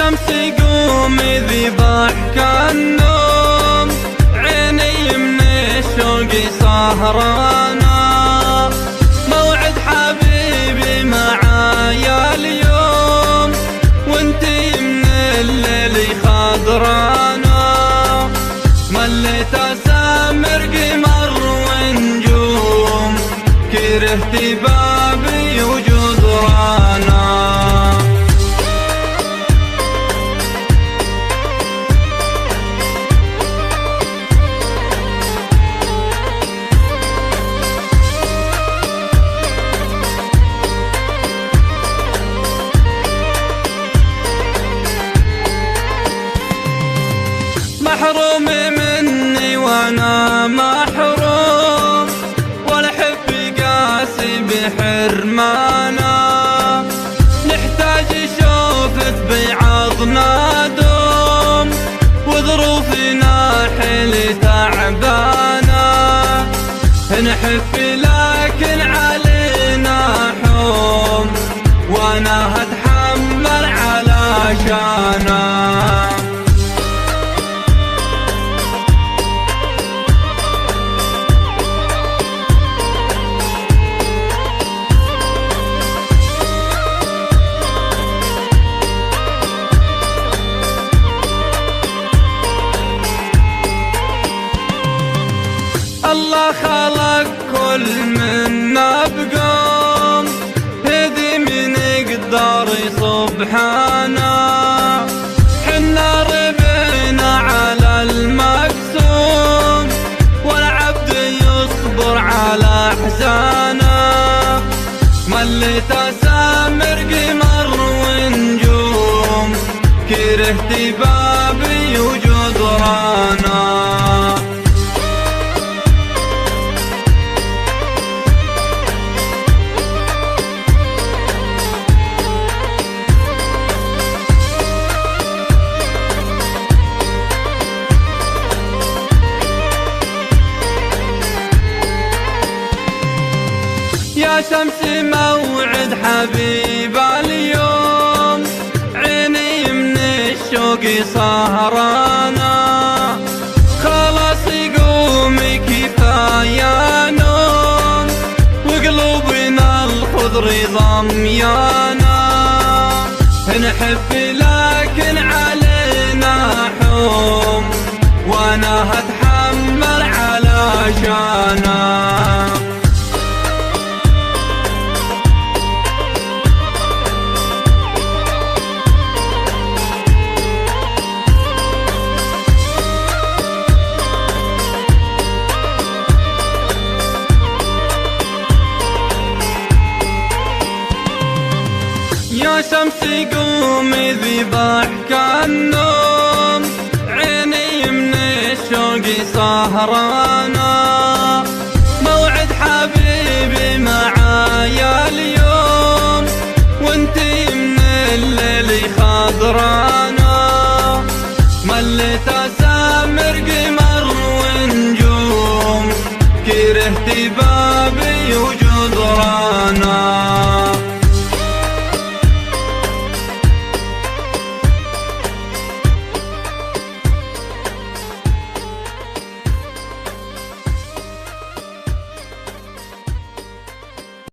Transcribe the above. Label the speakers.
Speaker 1: شمس قومي ذي ضحك النوم، عيني من الشوق سهرانة، موعد حبيبي معايا اليوم، وانتي من الليل خضرانة، مليت اسامر قمر ونجوم، كرهت بابي وجدرانا. محروم مني وانا محروم، والحب قاسي بحرمانا، نحتاج شوفة بعضنا دوم، وظروفنا حيل تعبانا، نحب لكن علينا حوم، وانا هتحمل علشانا. الله خلق كل منا بقوم، هدي من يقدر سبحانه، حنا ربينا على المقسوم، والعبد يصبر على احزانه، مليت اسامر قمر ونجوم، كرهت بابي وجدرانا. يا شمس موعد حبيب اليوم، عيني من الشوق سهرانة، خلاص قومي كفاية نوم، وقلوبنا الخضر ضميانا، نحب لكن علينا حوم، وانا هتحمل علشانا. يا شمس قومي ذي ضحك النوم، عيني من الشوق سهرانة، موعد حبيبي معايا اليوم، وانتي من الليل خضرانة، مليت